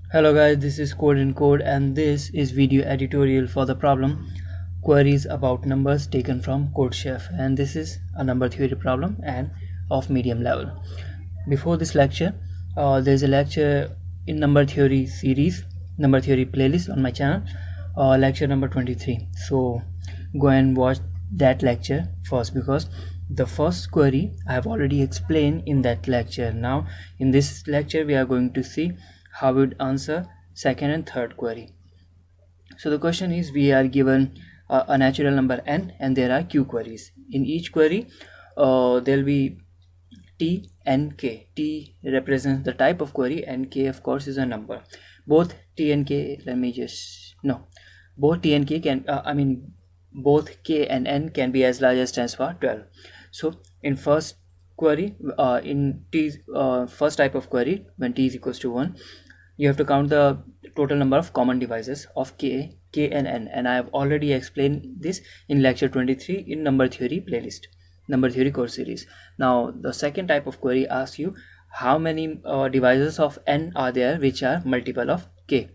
Hello guys, this is CodeNCode and this is video editorial for the problem queries about numbers taken from Codechef, and this is a number theory problem and of medium level. Before this lecture, there's a lecture in number theory series, number theory playlist on my channel, lecture number 23. So go and watch that lecture first, because the first query I have already explained in that lecture. Now in this lecture we are going to see how we would answer second and third query. So the question is, we are given a natural number n and there are q queries. In each query there will be t and k. T represents the type of query and k of course is a number. Both t and k, both t and k can both k and n can be as large as 10 to the power 12. So in first query, in t first type of query, when t is equals to 1, you have to count the total number of common divisors of k and n, and I have already explained this in lecture 23 in number theory playlist, number theory course series. Now the second type of query asks you how many divisors of n are there which are multiple of k,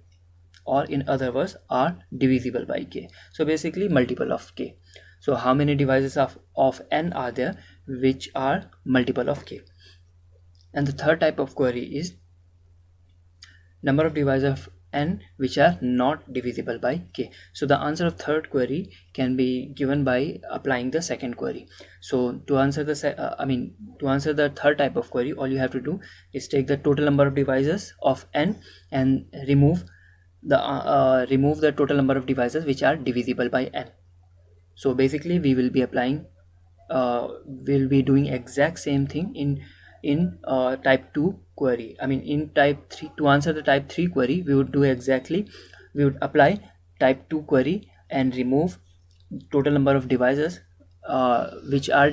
or in other words are divisible by k. So basically multiple of k. So how many divisors of n are there which are multiple of k. And the third type of query is number of divisors of n which are not divisible by k. So the answer of third query can be given by applying the second query. So to answer the third type of query, all you have to do is take the total number of divisors of n and remove the total number of divisors which are divisible by n. So basically we will be applying we'll be doing exact same thing in type 2 query. In type 3, to answer the type 3 query, we would apply type 2 query and remove total number of divisors which are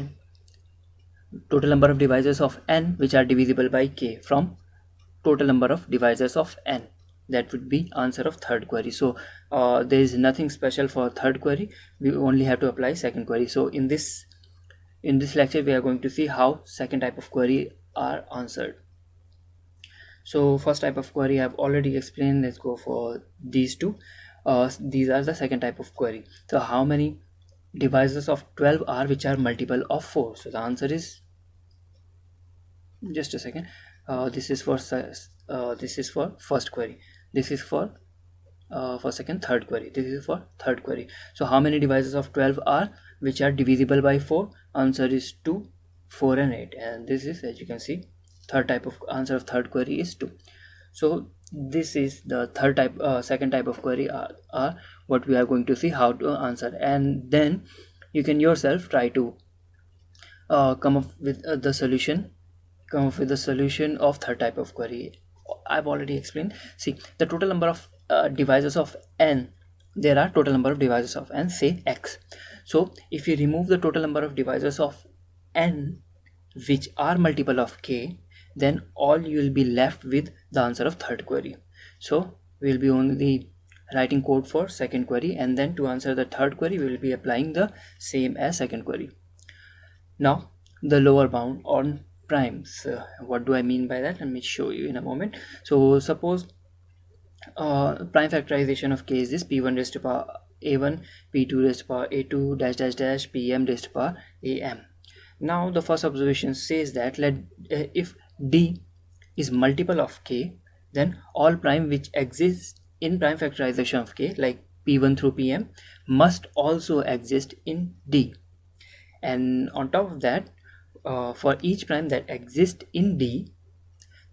total number of divisors of n which are divisible by k from total number of divisors of n. That would be answer of third query. So there is nothing special for third query, we only have to apply second query. So in this lecture we are going to see how second type of query are answered. So first type of query I have already explained. Let's go for these two. These are the second type of query. So how many divisors of 12 are which are multiple of 4? So the answer is, just a second, this is for first query, this is for second, third query, this is for third query. So how many divisors of 12 are which are divisible by 4? Answer is 2, 4 and 8, and this is, as you can see, third type of answer of third query is 2. So this is the third type, second type of query are what we are going to see how to answer, and then you can yourself try to come up with the solution of third type of query. I've already explained. See, the total number of divisors of n, there are total number of divisors of n, say x. So if you remove the total number of divisors of n which are multiple of k, then all you will be left with the answer of third query. So we will be only writing code for second query, and then to answer the third query we will be applying the same as second query. Now the lower bound on primes, what do I mean by that? Let me show you in a moment. So suppose prime factorization of k is this: p1 raised to power a1, p2 raised to power a2 dash dash dash, pm raised to power am. Now the first observation says that if d is multiple of k, then all prime which exists in prime factorization of k, like p1 through pm, must also exist in d. And on top of that, for each prime that exists in d,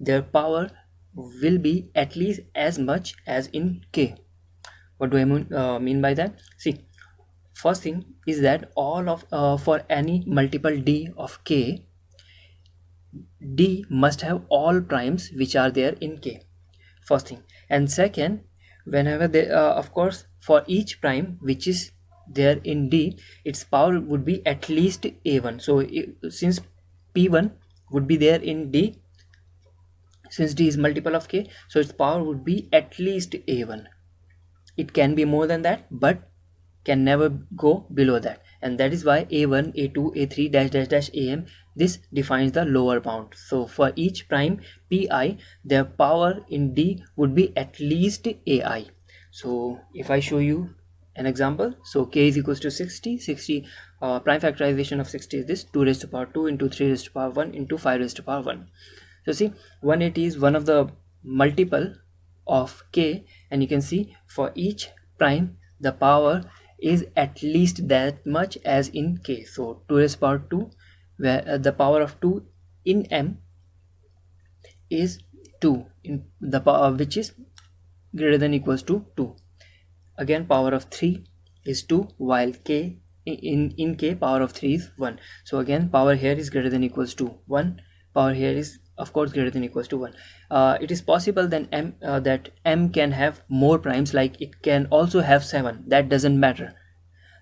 their power will be at least as much as in k. What do I mean by that? See, first thing is that all of for any multiple d of k, d must have all primes which are there in k, first thing. And second, whenever they of course for each prime which is there in d, its power would be at least a1. So since p1 would be there in d, since d is multiple of k, so its power would be at least a1. It can be more than that but can never go below that. and that is why a1, a2, a3 dash dash dash am, this defines the lower bound. So for each prime pi, their power in D would be at least ai. So if I show you an example, so k is equals to 60, prime factorization of 60 is this, 2 raised to power 2 into 3 raised to power 1 into 5 raised to power 1. So see, 180 is one of the multiple of k, and you can see for each prime the power is at least that much as in k. So 2 raised to power 2, where the power of 2 in m is 2, in the power which is greater than equals to 2. Again, power of 3 is 2, while k in k power of 3 is 1. So again, power here is greater than equals to 1, power here is of course greater than equals to 1. It is possible then that m can have more primes, like it can also have 7. That doesn't matter.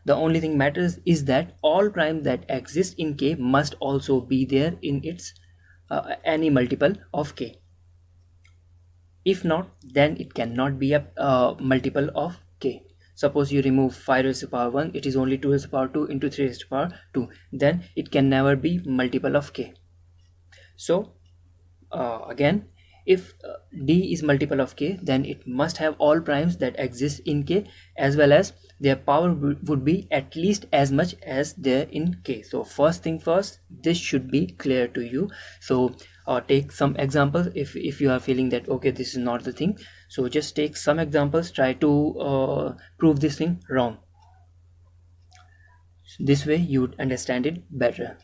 The only thing matters is that all primes that exist in k must also be there in its any multiple of k. If not, then it cannot be a multiple of k. Suppose you remove 5 raised to power 1, it is only 2 raised to power 2 into 3 raised to power 2. Then it can never be multiple of k. So again, if D is multiple of k, then it must have all primes that exist in k, as well as their power would be at least as much as there in k. So first thing first, this should be clear to you. So take some examples if you are feeling that okay, this is not the thing. So just take some examples, try to prove this thing wrong. This way you would understand it better.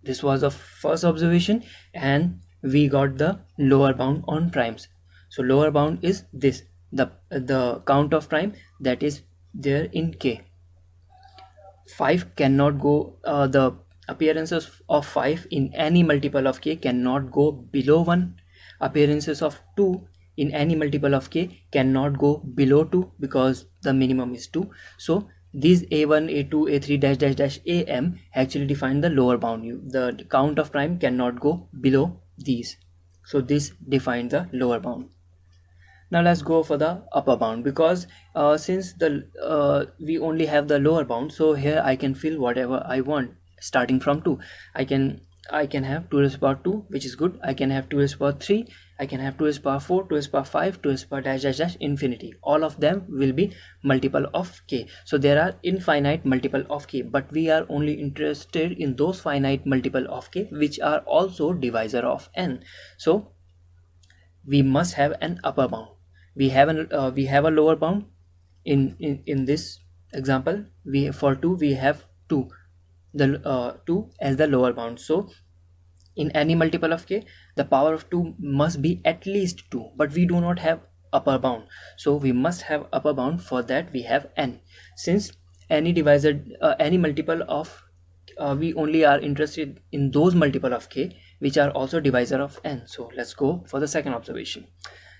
This was the first observation, and we got the lower bound on primes. So lower bound is this, the count of prime that is there in k. 5 cannot go, the appearances of 5 in any multiple of k cannot go below 1. Appearances of 2 in any multiple of k cannot go below 2 because the minimum is 2. So these a1, a2, a3 dash dash dash am actually define the lower bound. The count of prime cannot go below these. So this defines the lower bound. Now let's go for the upper bound, because since the we only have the lower bound, so here I can fill whatever I want starting from 2. I can have 2 raised to power 2, which is good. I can have 2 raised to power 3, I can have 2 raised to power 4, 2 raised to power 5, 2 raised to power dash dash dash infinity. All of them will be multiple of k. So there are infinite multiple of k, but we are only interested in those finite multiple of k which are also divisor of n. So we must have an upper bound. We have a lower bound. In this example, for 2 we have 2, the 2 as the lower bound. So in any multiple of k, the power of 2 must be at least 2, but we do not have upper bound, so we must have upper bound. For that we have n. Since any divisor, any multiple of we only are interested in those multiple of k which are also divisor of n. So let's go for the second observation.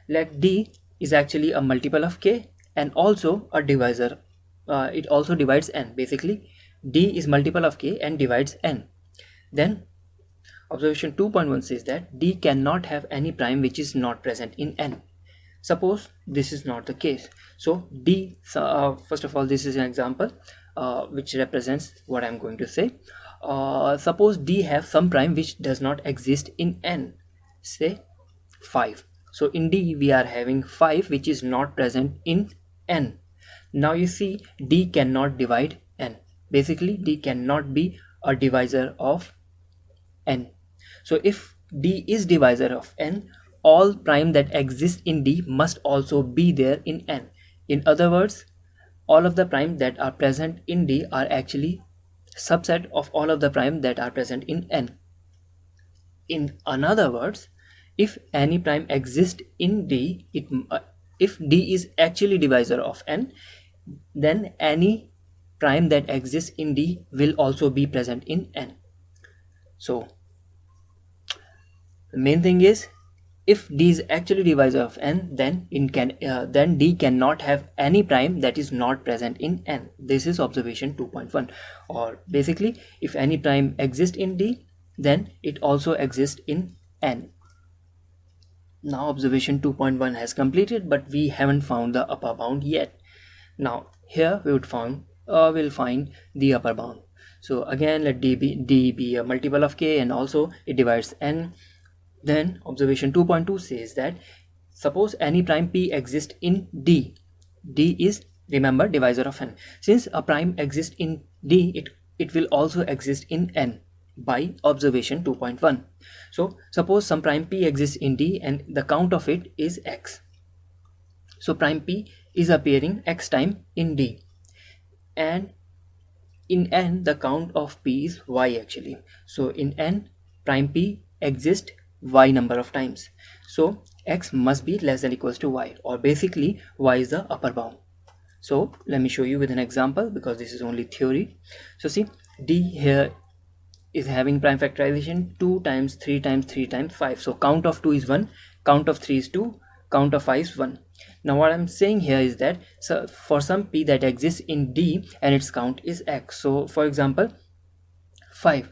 Let D is actually a multiple of k and also a divisor. It also divides n. Basically, D is multiple of k and divides n. Then observation 2.1 says that D cannot have any prime which is not present in n. Suppose this is not the case. So D, first of all, this is an example which represents what I'm going to say. Suppose D have some prime which does not exist in n, say 5. So in D we are having 5 which is not present in n. Now you see, D cannot divide n. Basically, D cannot be a divisor of n. So if D is divisor of n, all prime that exist in D must also be there in n. In other words, all of the prime that are present in D are actually subset of all of the prime that are present in n. In other words, if any prime exists in D, if D is actually divisor of n, then any prime that exists in D will also be present in n. So the main thing is, if D is actually divisor of n, then D cannot have any prime that is not present in n. This is observation 2.1. Or basically, if any prime exists in D, then it also exists in n. Now observation 2.1 has completed, but we haven't found the upper bound yet. Now here we would we'll find the upper bound. So again, let d be a multiple of k, and also it divides n. Then observation 2.2 says that suppose any prime p exists in d. D is, remember, divisor of n. Since a prime exists in d, it will also exist in n by observation 2.1. So suppose some prime p exists in d and the count of it is x. So prime p is appearing x time in d, and in n the count of p is y actually. So in n, prime p exists y number of times. So x must be less than equals to y, or basically y is the upper bound. So let me show you with an example, because this is only theory. So see, d here is having prime factorization 2 times 3 times 3 times 5. So count of 2 is 1, count of 3 is 2, count of 5 is 1. Now what I'm saying here is that, so for some p that exists in d and its count is x. So for example, 5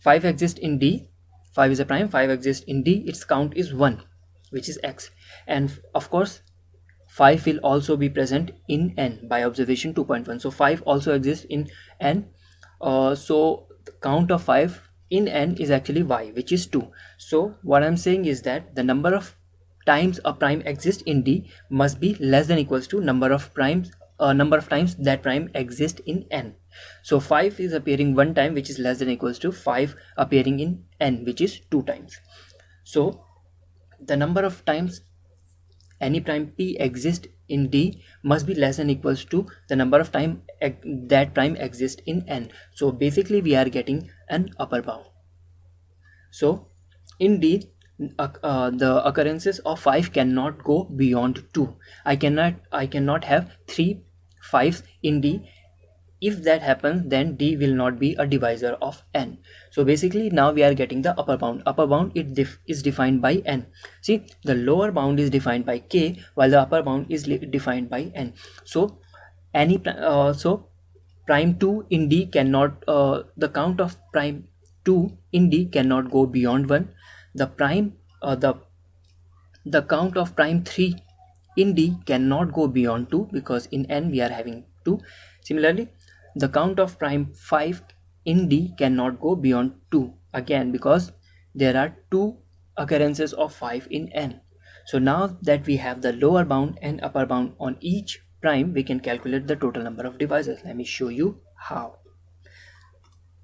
exists in d, 5 is a prime, 5 exists in d, its count is 1, which is x. And of course 5 will also be present in n by observation 2.1. So 5 also exists in n. So the count of 5 in n is actually y, which is 2. So what I'm saying is that the number of times a prime exists in d must be less than equals to number of times that prime exists in n. So 5 is appearing one time, which is less than equals to 5 appearing in n, which is 2 times. So the number of times any prime p exists in d must be less than equals to the number of time that prime exists in n. So basically we are getting an upper bound. So in d, the occurrences of 5 cannot go beyond 2. I cannot have 3 5s in d. If that happens, then d will not be a divisor of n. So basically now we are getting the upper bound. Upper bound is defined by n. See, the lower bound is defined by k, while the upper bound is defined by n. So any prime 2 in d cannot, the count of prime 2 in d cannot go beyond 1. The count of prime 3 in d cannot go beyond 2, because in n we are having 2. Similarly, the count of prime 5 in d cannot go beyond 2, again because there are 2 occurrences of 5 in n. So now that we have the lower bound and upper bound on each prime, we can calculate the total number of divisors. Let me show you how.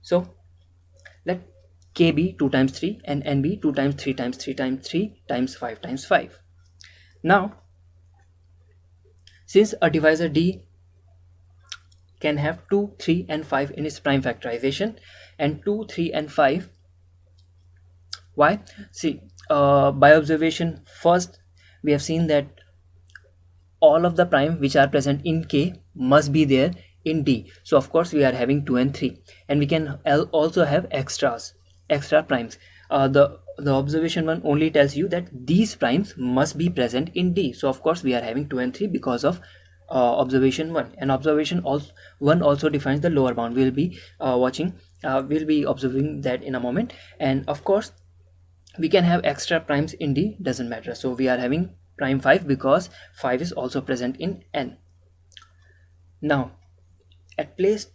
So let k be 2 times 3 and n be 2 times 3 times 3 times 3 times 5 times 5. Now since a divisor d can have 2, 3 and 5 in its prime factorization, and 2, 3 and 5, why? See, by observation first we have seen that all of the prime which are present in k must be there in d. So of course we are having 2 and 3, and we can also have extra primes. The observation 1 only tells you that these primes must be present in d. So of course we are having 2 and 3 because of observation 1. And observation 1 also defines the lower bound. We'll be we'll be observing that in a moment. And of course we can have extra primes in d, doesn't matter. So we are having prime 5 because 5 is also present in n. Now at place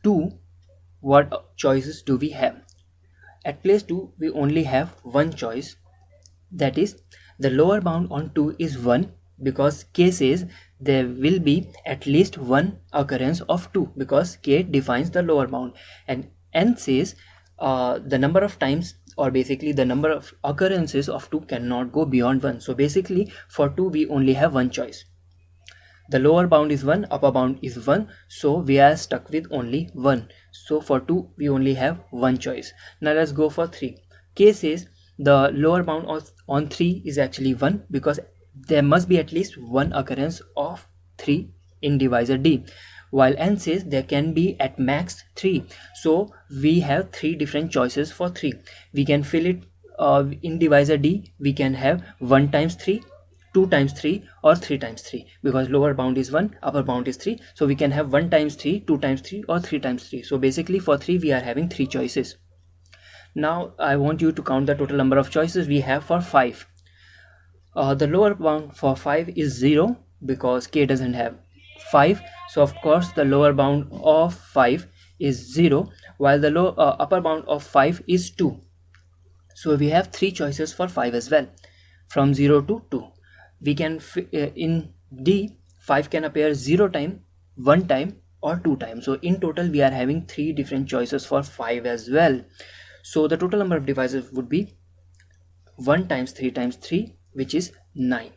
2, what choices do we have? At place 2 we only have one choice, that is the lower bound on 2 is 1, because k says there will be at least one occurrence of 2, because k defines the lower bound, and n says the number of times, or basically the number of occurrences of 2 cannot go beyond 1. So basically for 2 we only have one choice. The lower bound is 1, upper bound is 1, so we are stuck with only 1. So for 2 we only have one choice. Now let's go for 3. K says the lower bound on 3 is actually 1, because there must be at least one occurrence of 3 in divisor d, while n says there can be at max 3. So we have 3 different choices for 3. We can fill it in divisor d. We can have 1 times 3, 2 times 3 or 3 times 3, because lower bound is 1, upper bound is 3. So we can have 1 times 3, 2 times 3 or 3 times 3. So basically for 3 we are having 3 choices. Now I want you to count the total number of choices we have for 5. The lower bound for 5 is 0, because k doesn't have 5, so of course the lower bound of 5 is 0, while the upper bound of 5 is 2. So we have 3 choices for 5 as well, from 0 to 2. We can in D, 5 can appear 0 time, 1 time, or 2 times. So in total we are having 3 different choices for 5 as well. So the total number of devices would be 1 times 3 times 3, which is 9.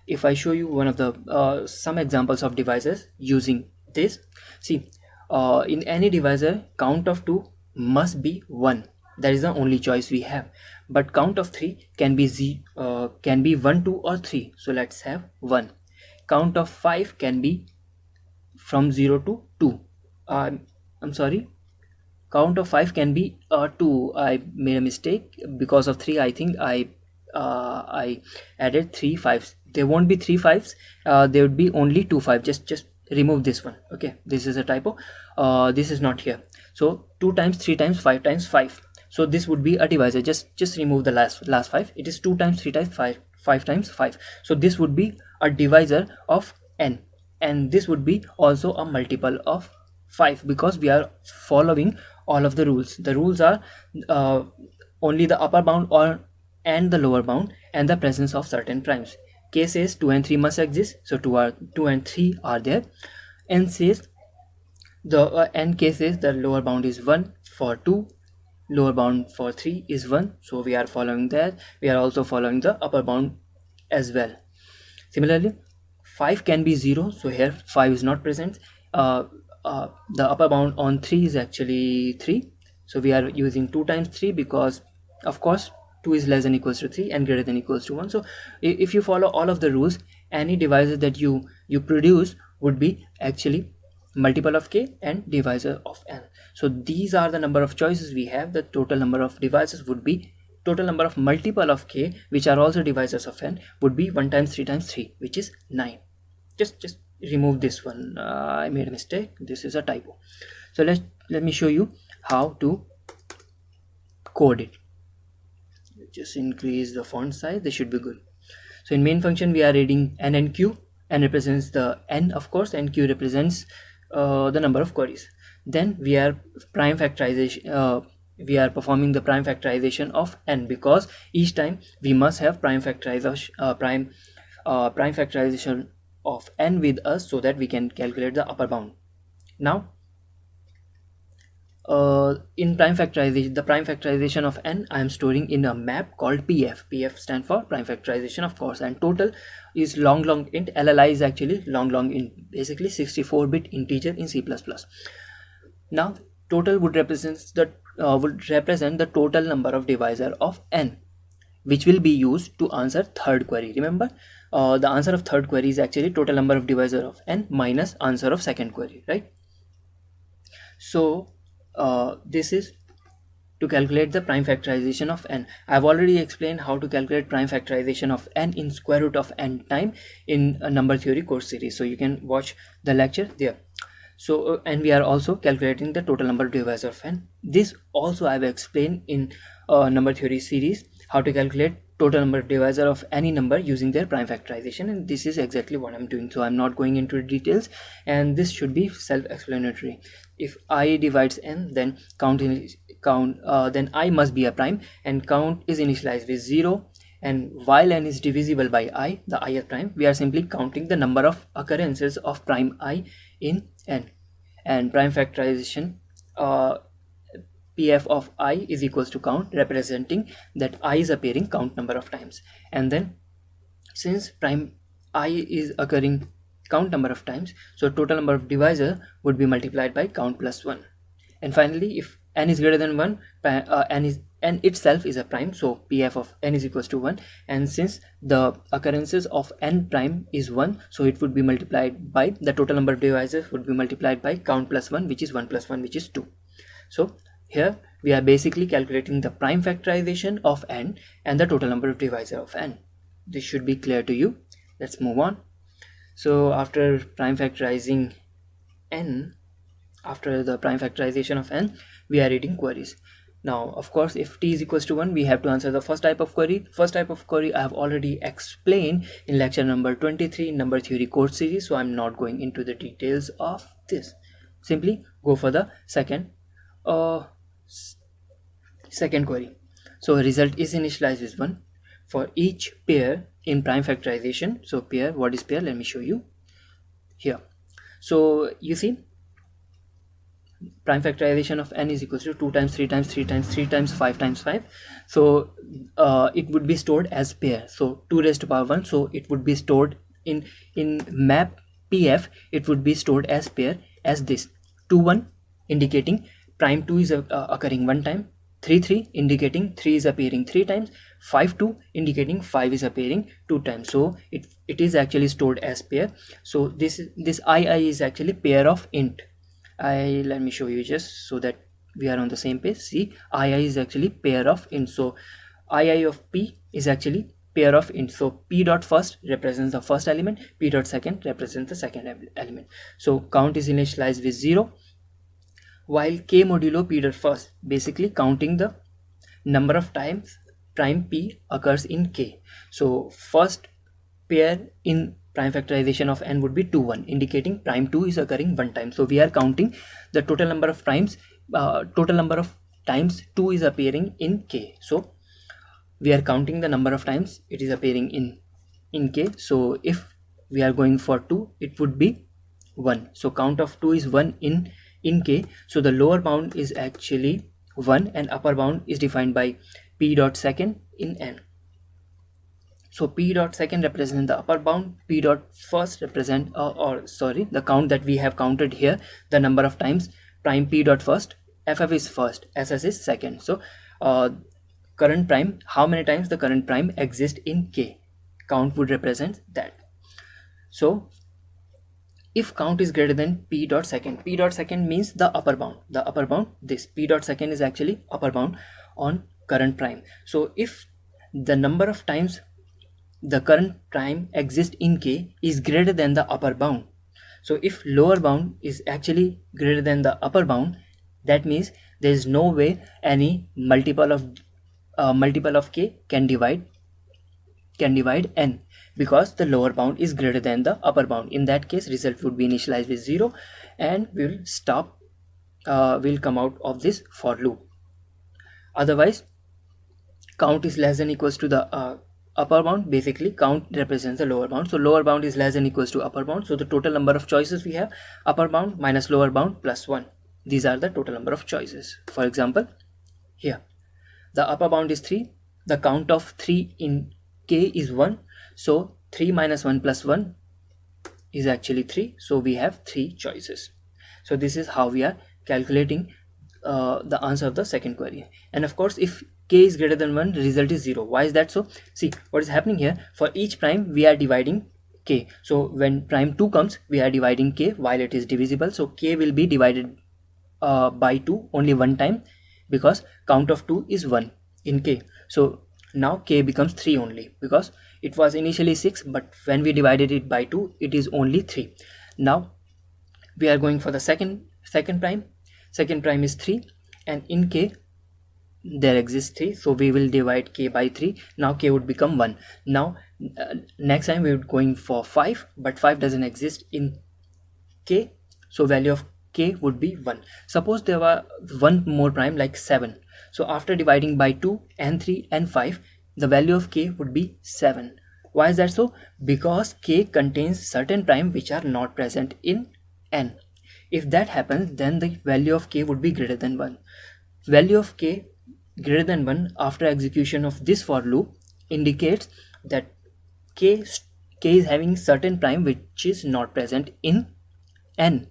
If I show you one of the some examples of devices using this, see, in any divisor, count of 2 must be 1. That is the only choice we have. But count of 3 can be 1, 2, or 3. So let's have 1. Count of 5 can be from 0 to 2. I'm sorry. Count of 5 can be 2. I made a mistake because of 3. I think I added 3 5s. There won't be 3 5s. There would be only 2 5. Just remove this one. Okay, this is a typo. This is not here. So 2 times 3 times 5 times 5. So this would be a divisor. Just remove the last 5. It is 2 times 3 times 5 times 5. So this would be a divisor of n, and this would be also a multiple of 5, because we are following all of the rules. The rules are only the upper bound and the lower bound, and the presence of certain primes. K says 2 and 3 must exist, so 2 and 3 are there. N says the n cases the lower bound is 1 for 2, lower bound for 3 is 1, so we are following that. We are also following the upper bound as well. Similarly, 5 can be 0, so here 5 is not present. The upper bound on 3 is actually 3, so we are using 2 times 3, because of course 2 is less than equals to 3 and greater than equals to 1. So if you follow all of the rules, any divisor that you produce would be actually multiple of k and divisor of n. So these are the number of choices we have. The total number of divisors would be, total number of multiple of k, which are also divisors of n, would be 1 times 3 times 3, which is 9. Just remove this one. I made a mistake. This is a typo. So let me show you how to code it. Just increase the font size. This should be good. So in main function we are reading n and q. N represents the n, of course, and q represents the number of queries. Then we are prime factorization. We are performing the prime factorization of n, because each time we must have prime factorization of n with us, so that we can calculate the upper bound. Now in prime factorization, the prime factorization of n I am storing in a map called pf. Pf stands for prime factorization, of course, and total is long int. LLI is actually long int, basically 64-bit integer in C++. Now total would represent the total number of divisor of n, which will be used to answer third query. Remember, the answer of third query is actually total number of divisor of n minus answer of second query, right? So this is to calculate the prime factorization of n. I've already explained how to calculate prime factorization of n in square root of n time in a number theory course series, so you can watch the lecture there. So and we are also calculating the total number of divisor of n. This also I've explained in number theory series, how to calculate total number of divisor of any number using their prime factorization, and this is exactly what I'm doing. So I'm not going into details, and this should be self-explanatory. If I divides n, then then I must be a prime, and count is initialized with 0, and while n is divisible by I, the ith prime, we are simply counting the number of occurrences of prime I in n, and prime factorization pf of I is equals to count, representing that I is appearing count number of times. And then since prime I is occurring count number of times, so total number of divisor would be multiplied by count plus 1. And finally, if n is greater than 1, n itself is a prime, so pf of n is equals to 1, and since the occurrences of n prime is 1, so it would be multiplied by the total number of divisors would be multiplied by count plus 1, which is 1 plus 1, which is 2. So here we are basically calculating the prime factorization of n and the total number of divisor of n. This should be clear to you. Let's move on. So after prime factorizing n, after the prime factorization of n, we are reading queries. Now, of course, if t is equals to 1, we have to answer the first type of query. First type of query I have already explained in lecture number 23 in number theory code series, so I'm not going into the details of this. Simply go for the second query. So result is initialized with 1 for each pair in prime factorization. So pair, what is pair? Let me show you here. So you see, prime factorization of n is equals to 2 times 3 times 3 times 3 times 5 times 5. So it would be stored as pair. So 2 raised to power 1. So it would be stored in map pf. It would be stored as pair as this 2 1 indicating prime 2 is occurring one time, 3 3 indicating 3 is appearing 3 times, 5 2 indicating 5 is appearing 2 times. So it is actually stored as pair. So this ii is actually pair of int. Let me show you just so that we are on the same page. See, ii is actually pair of int. So ii of p is actually pair of int. So p dot first represents the first element, p dot second represents the second element. So count is initialized with 0, while k modulo p dot first, basically counting the number of times prime p occurs in k. So first pair in prime factorization of n would be 2 1, indicating prime 2 is occurring one time. So we are counting the total number of times, total number of times 2 is appearing in k. So we are counting the number of times it is appearing in k. So if we are going for 2, it would be 1. So count of 2 is 1 in k. So the lower bound is actually 1 and upper bound is defined by p dot second in n. So p dot second represents the upper bound, p dot first represent the count that we have counted here, the number of times prime p dot first, ff is first, ss is second. So current prime, how many times the current prime exists in k, count would represent that. So if count is greater than p dot second means the upper bound, this p dot second is actually upper bound on current prime. So if the number of times the current prime exists in k is greater than the upper bound, so if lower bound is actually greater than the upper bound, that means there is no way any multiple of k can divide n, because the lower bound is greater than the upper bound. In that case, result would be initialized with 0 and we'll stop, we'll come out of this for loop. Otherwise, count is less than equals to the upper bound. Basically count represents the lower bound, so lower bound is less than equals to upper bound. So the total number of choices we have, upper bound minus lower bound plus 1. These are the total number of choices. For example, here the upper bound is 3, the count of 3 in k is 1, so 3 minus 1 plus 1 is actually 3. So we have 3 choices. So this is how we are calculating the answer of the second query. And of course, if k is greater than 1, result is 0. Why is that so? See what is happening here. For each prime we are dividing k. So when prime 2 comes, we are dividing k while it is divisible. So k will be divided by 2 only one time, because count of 2 is 1 in k. So now k becomes 3 only, because it was initially 6, but when we divided it by 2, it is only 3. Now we are going for the second prime. Second prime is 3, and in k there exists 3, so we will divide k by 3. Now k would become 1. Now next time we would going for 5, but 5 doesn't exist in k, so value of k would be 1. Suppose there were one more prime like 7, so after dividing by 2 and 3 and 5, the value of k would be 7. Why is that so? Because k contains certain prime which are not present in n. If that happens, then the value of k would be greater than 1. Value of k greater than 1 after execution of this for loop indicates that k is having certain prime which is not present in n.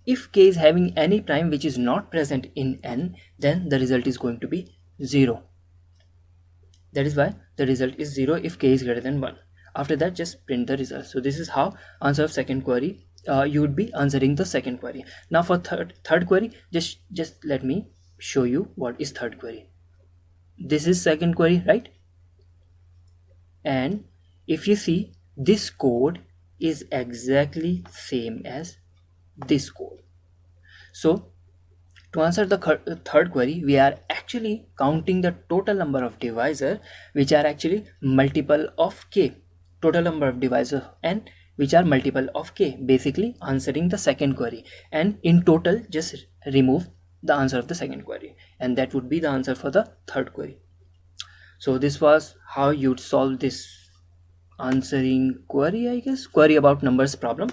If k is having any prime which is not present in n, then the result is going to be 0. That is why the result is 0 if k is greater than 1. After that, just print the result. So this is how answer of second query, you would be answering the second query. Now for third query, just let me show you what is third query. This is second query, right? And if you see, this code is exactly same as this code. So To answer the third query, we are actually counting the total number of divisor, which are actually multiple of k. Total number of divisor and which are multiple of k, basically answering the second query, and in total just remove the answer of the second query, and that would be the answer for the third query. So this was how you'd solve this answering query, I guess, query about numbers problem.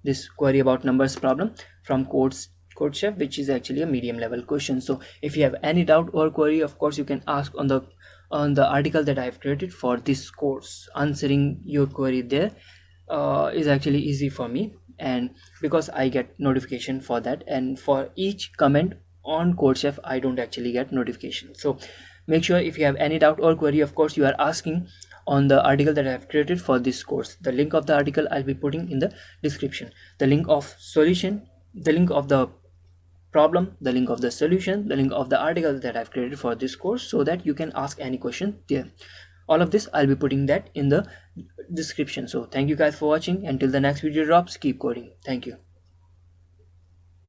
This query about numbers problem from Codechef, which is actually a medium level question. So if you have any doubt or query, of course you can ask on the article that I have created for this course. Answering your query there is actually easy for me, and because I get notification for that, and for each comment on Codechef I don't actually get notification. So make sure if you have any doubt or query, of course you are asking on the article that I have created for this course. The link of the article I'll be putting in the description. The link of solution, the link of the problem, the link of the solution, the link of the article that I've created for this course, so that you can ask any question there. All of this I'll be putting that in the description. So thank you guys for watching. Until the next video drops, keep coding. Thank you.